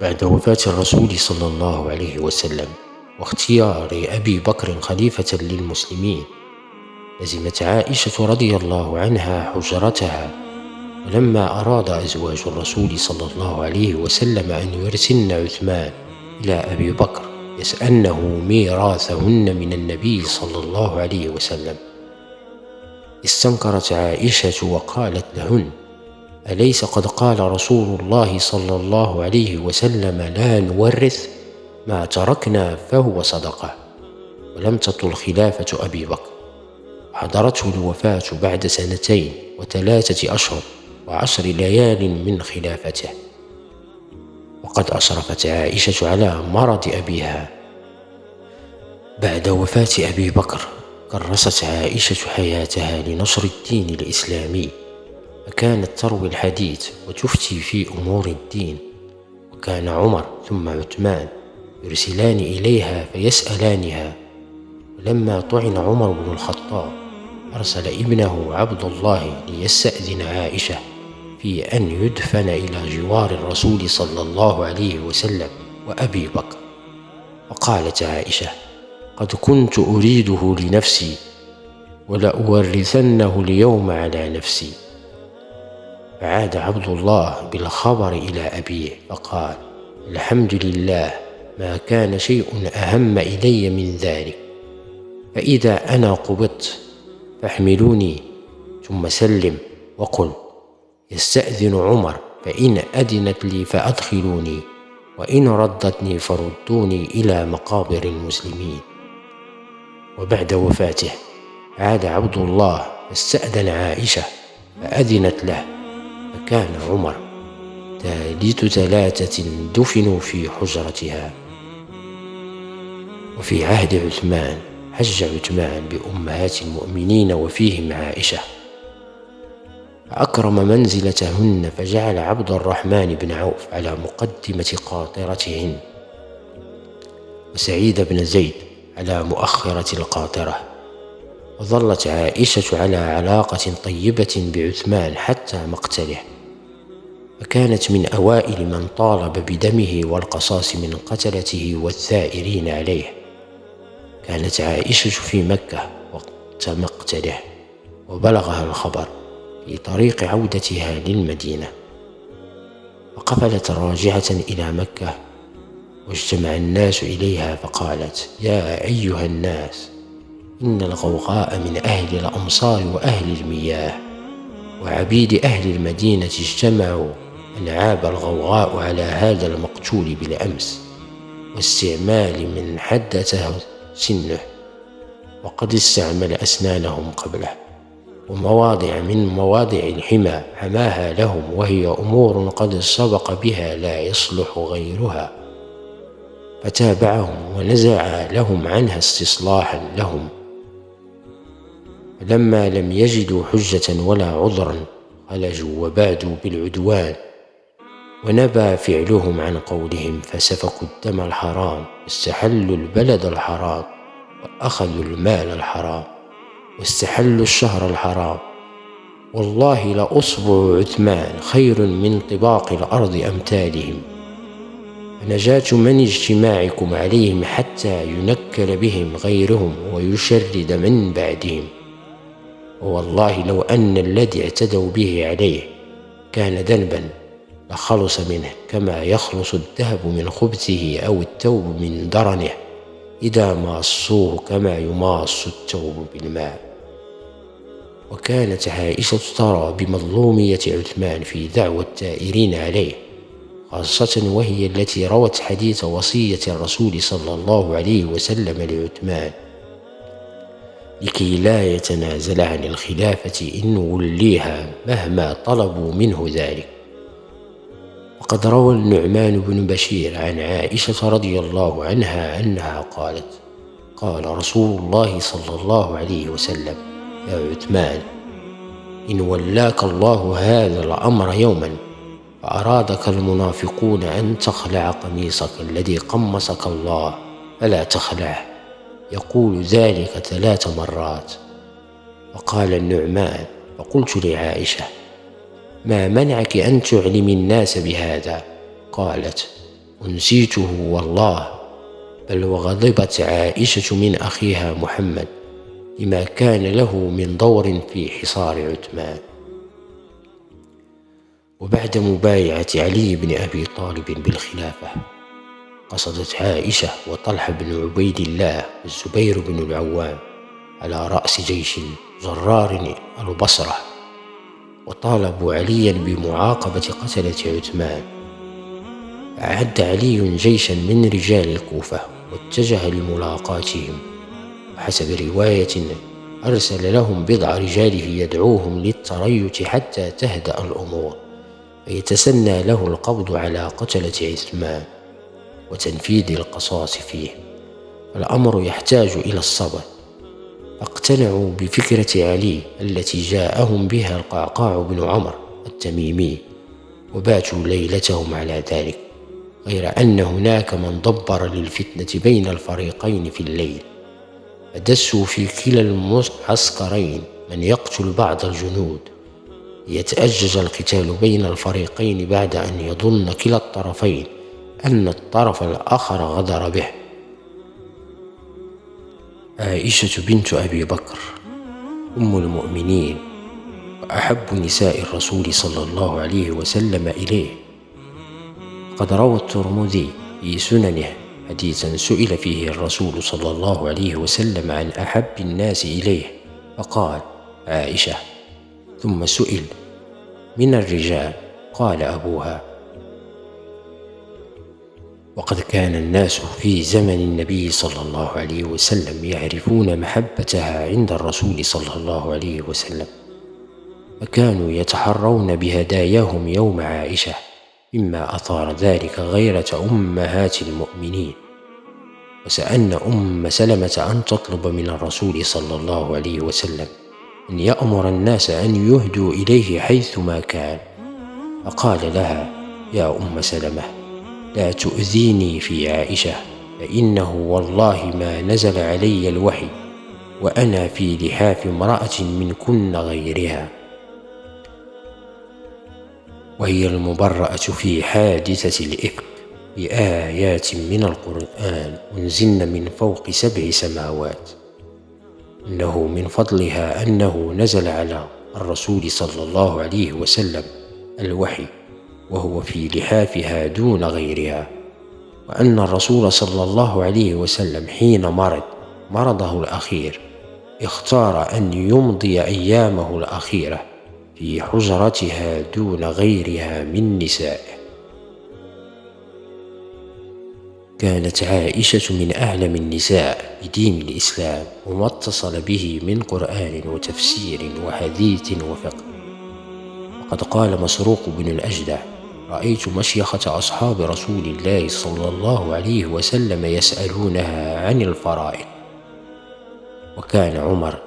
بعد وفاة الرسول صلى الله عليه وسلم واختيار أبي بكر خليفة للمسلمين، لزمت عائشة رضي الله عنها حجرتها. ولما أراد أزواج الرسول صلى الله عليه وسلم أن يرسلن عثمان إلى أبي بكر يسألنه ميراثهن من النبي صلى الله عليه وسلم، استنكرت عائشة وقالت لهن: أليس قد قال رسول الله صلى الله عليه وسلم: لا نورث، ما تركنا فهو صدقة. ولم تطل خلافة أبي بكر، حضرته الوفاة بعد 2 و3 أشهر و10 ليال من خلافته. وقد أشرفت عائشة على مرض أبيها. بعد وفاة أبي بكر كرست عائشة حياتها لنشر الدين الإسلامي، فكانت تروي الحديث وتفتي في أمور الدين. وكان عمر ثم عثمان يرسلان إليها فيسألانها. ولما طعن عمر بن الخطاب أرسل ابنه عبد الله ليستأذن عائشة في أن يدفن إلى جوار الرسول صلى الله عليه وسلم وأبي بكر. فقالت عائشة: قد كنت أريده لنفسي ولأورثنه اليوم على نفسي. فعاد عبد الله بالخبر إلى أبيه فقال: الحمد لله، ما كان شيء أهم إلي من ذلك، فإذا أنا قبضت فاحملوني ثم سلم وقل: يستأذن عمر، فإن أذنت لي فأدخلوني، وإن ردتني فردوني إلى مقابر المسلمين. وبعد وفاته عاد عبد الله فاستأذن عائشة فأذنت له، فكان عمر ثالث 3 دفنوا في حجرتها. وفي عهد عثمان حج عثمان بأمهات المؤمنين وفيهم عائشة، فأكرم منزلتهن، فجعل عبد الرحمن بن عوف على مقدمة قاطرتهن، وسعيد بن زيد على مؤخرة القاطرة. وظلت عائشة على علاقة طيبة بعثمان حتى مقتله، فكانت من أوائل من طالب بدمه والقصاص من قتلته والثائرين عليه. كانت عائشة في مكة وقت مقتله، وبلغها الخبر في طريق عودتها للمدينة، فقفلت راجعة إلى مكة، واجتمع الناس إليها فقالت: يا أيها الناس، إن الغوغاء من أهل الأمصار وأهل المياه وعبيد أهل المدينة اجتمعوا أن عاب الغوغاء على هذا المقتول بالأمس، واستعمال من حدثه سنه، وقد استعمل أسنانهم قبله، ومواضع من مواضع الحمى حماها لهم، وهي أمور قد سبق بها لا يصلح غيرها. فتابعهم ونزع لهم عنها استصلاحا لهم. فلما لم يجدوا حجة ولا عذرا خلجوا وبادوا بالعدوان، ونبى فعلهم عن قولهم، فسفكوا الدم الحرام، واستحلوا البلد الحرام، وأخذوا المال الحرام، واستحلوا الشهر الحرام. والله لأصبع عثمان خير من طباق الأرض أمثالهم. فنجاة من اجتماعكم عليهم حتى ينكل بهم غيرهم ويشرد من بعدهم. ووالله لو أن الذي اعتدوا به عليه كان ذنبا لخلص منه، كما يخلص الذهب من خبثه أو الثوب من درنه إذا ماصوه كما يماص الثوب بالماء. وكانت عائشة ترى بمظلومية عثمان في دعوى الثائرين عليه، خاصة وهي التي روت حديث وصية الرسول صلى الله عليه وسلم لعثمان لكي لا يتنازل عن الخلافة إن وليها مهما طلبوا منه ذلك. وقد روى النعمان بن بشير عن عائشة رضي الله عنها أنها قالت: قال رسول الله صلى الله عليه وسلم: يا عثمان، إن ولاك الله هذا الأمر يوما فأرادك المنافقون أن تخلع قميصك الذي قمصك الله فلا تخلعه، يقول ذلك 3 مرات. فقال النعمان: فقلت لعائشة: ما منعك أن تعلمي الناس بهذا؟ قالت: أنسيته والله. بل وغضبت عائشة من أخيها محمد لما كان له من دور في حصار عثمان. وبعد مبايعة علي بن أبي طالب بالخلافة، قصدت عائشة وطلحة بن عبيد الله والزبير بن العوام على رأس جيش زرار البصرة، وطالبوا عليا بمعاقبة قتلة عثمان. أعد علي جيشا من رجال الكوفة واتجه لملاقاتهم، وحسب رواية أرسل لهم بضع رجاله يدعوهم للتريث حتى تهدأ الأمور، فيتسنى له القبض على قتلة عثمان وتنفيذ القصاص فيه، فالأمر يحتاج إلى الصبر. فاقتنعوا بفكرة علي التي جاءهم بها القعقاع بن عمرو التميمي، وباتوا ليلتهم على ذلك، غير أن هناك من دبر للفتنة بين الفريقين في الليل، فدسوا في كلا المعسكرين من يقتل بعض الجنود، ليتأجج القتال بين الفريقين بعد أن يظن كلا الطرفين أن الطرف الآخر غدر به. عائشة بنت أبي بكر أم المؤمنين وأحب نساء الرسول صلى الله عليه وسلم إليه. قد روى الترمذي في سننه حديثا سئل فيه الرسول صلى الله عليه وسلم عن أحب الناس إليه، فقال عائشة، ثم سئل من الرجال؟ قال أبوها. وقد كان الناس في زمن النبي صلى الله عليه وسلم يعرفون محبتها عند الرسول صلى الله عليه وسلم، فكانوا يتحرون بهداياهم يوم عائشة، مما أثار ذلك غيرة أمهات المؤمنين، وسألن أم سلمة أن تطلب من الرسول صلى الله عليه وسلم أن يأمر الناس أن يهدوا إليه حيثما كان، فقال لها: يا أم سلمة، لا تؤذيني في عائشة، فإنه والله ما نزل علي الوحي وأنا في لحاف امرأة منكن غيرها. وهي المبرأة في حادثة الإفك بآيات من القرآن أنزلن من فوق 7 سماوات، إنه من فضلها أنه نزل على الرسول صلى الله عليه وسلم الوحي وهو في لحافها دون غيرها، وأن الرسول صلى الله عليه وسلم حين مرضه الأخير اختار أن يمضي أيامه الأخيرة في حجرتها دون غيرها من نسائه. كانت عائشة من أعلم النساء بدين الإسلام وما اتصل به من قرآن وتفسير وحديث وفقه. وقد قال مسروق بن الأجدع: رأيت مشيخة أصحاب رسول الله صلى الله عليه وسلم يسألونها عن الفرائض، وكان عمر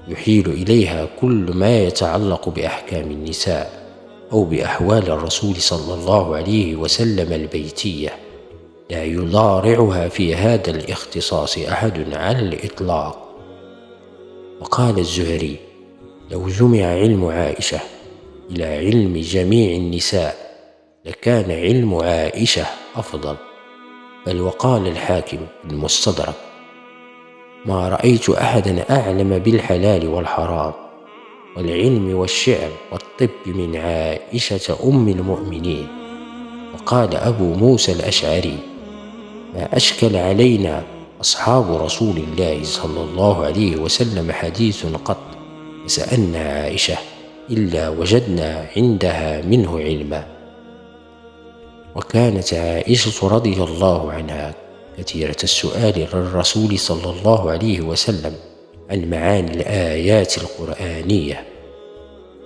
يحيل إليها كل ما يتعلق بأحكام النساء أو بأحوال الرسول صلى الله عليه وسلم البيتية، لا يضارعها في هذا الاختصاص أحد على الإطلاق. وقال الزهري: لو جمع علم عائشة إلى علم جميع النساء لكان علم عائشة أفضل. بل وقال الحاكم في المستدرك: ما رأيت أحدا أعلم بالحلال والحرام والعلم والشعر والطب من عائشة أم المؤمنين. وقال أبو موسى الأشعري: ما أشكل علينا أصحاب رسول الله صلى الله عليه وسلم حديث قط فسألنا عائشة إلا وجدنا عندها منه علما. وكانت عائشة رضي الله عنها كثيرة السؤال للرسول صلى الله عليه وسلم عن معاني الآيات القرآنية،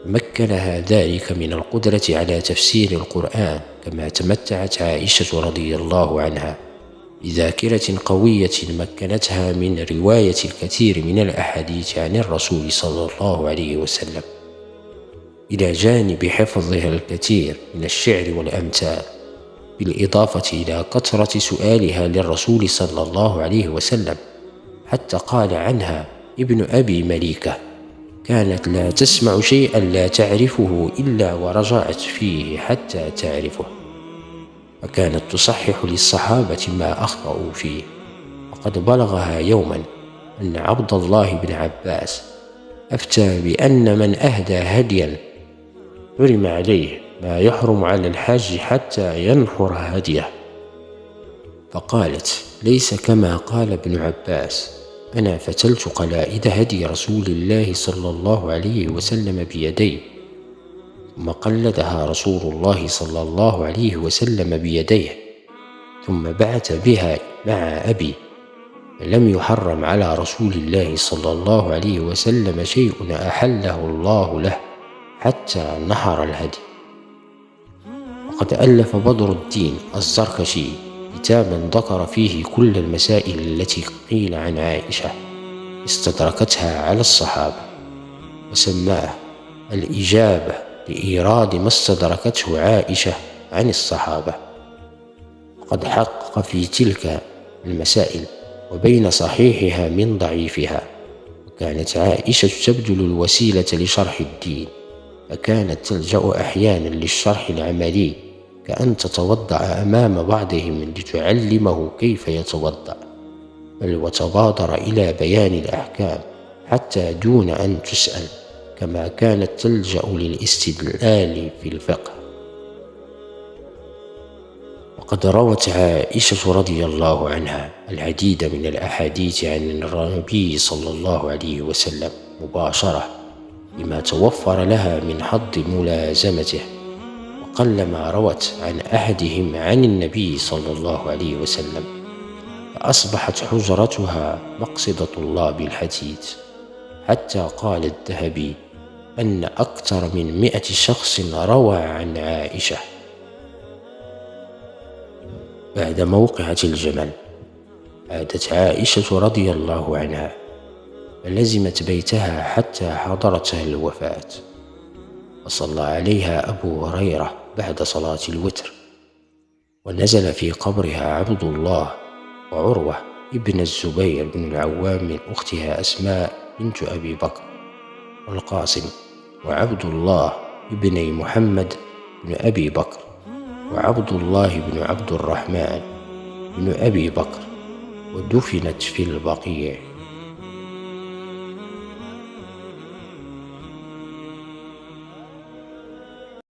مكنها ذلك من القدرة على تفسير القرآن، كما تمتعت عائشة رضي الله عنها بذاكرة قوية مكنتها من رواية الكثير من الأحاديث عن الرسول صلى الله عليه وسلم، إلى جانب حفظها الكثير من الشعر والأمثال، بالإضافة إلى كثرة سؤالها للرسول صلى الله عليه وسلم، حتى قال عنها ابن أبي مليكة: كانت لا تسمع شيئا لا تعرفه إلا ورجعت فيه حتى تعرفه. فكانت تصحح للصحابة ما أخطأوا فيه. وقد بلغها يوما أن عبد الله بن عباس أفتى بأن من أهدى هديا حرم عليه ما يحرم على الحاج حتى ينحر هديه. فقالت: ليس كما قال ابن عباس، أنا فتلت قلائد هدي رسول الله صلى الله عليه وسلم بيدي، ثم قلدها رسول الله صلى الله عليه وسلم بيديه، ثم بعث بها مع أبي، فلم يحرم على رسول الله صلى الله عليه وسلم شيء أحله الله له حتى نحر الهدي. وقد ألف بدر الدين الزركشي كتابا ذكر فيه كل المسائل التي قيل عن عائشة استدركتها على الصحابة، وسماه الإجابة لإيراد ما استدركته عائشة عن الصحابة. وقد حقق في تلك المسائل وبين صحيحها من ضعيفها، وكانت عائشة تبذل الوسيلة لشرح الدين، فكانت تلجأ أحيانا للشرح العملي كأن تتوضأ أمام بعضهم لتعلمه كيف يتوضأ، بل وتبادر إلى بيان الأحكام حتى دون أن تسأل، كما كانت تلجأ للاستدلال في الفقه. وقد روت عائشة رضي الله عنها العديد من الأحاديث عن النبي صلى الله عليه وسلم مباشرة لما توفر لها من حظ ملازمته، وقلما روت عن أحدهم عن النبي صلى الله عليه وسلم، فأصبحت حجرتها مقصد طلاب الحديث، حتى قال الذهبي أن أكثر من 100 شخص روى عن عائشة. بعد موقعة الجمل عادت عائشة رضي الله عنها، فلزمت بيتها حتى حضرتها الوفاة، وصلى عليها أبو هريرة بعد صلاة الوتر، ونزل في قبرها عبد الله وعروة ابن الزبير بن العوام من أختها أسماء بنت أبي بكر، والقاسم وعبد الله ابن محمد بن أبي بكر، وعبد الله بن عبد الرحمن بن أبي بكر، ودفنت في البقيع.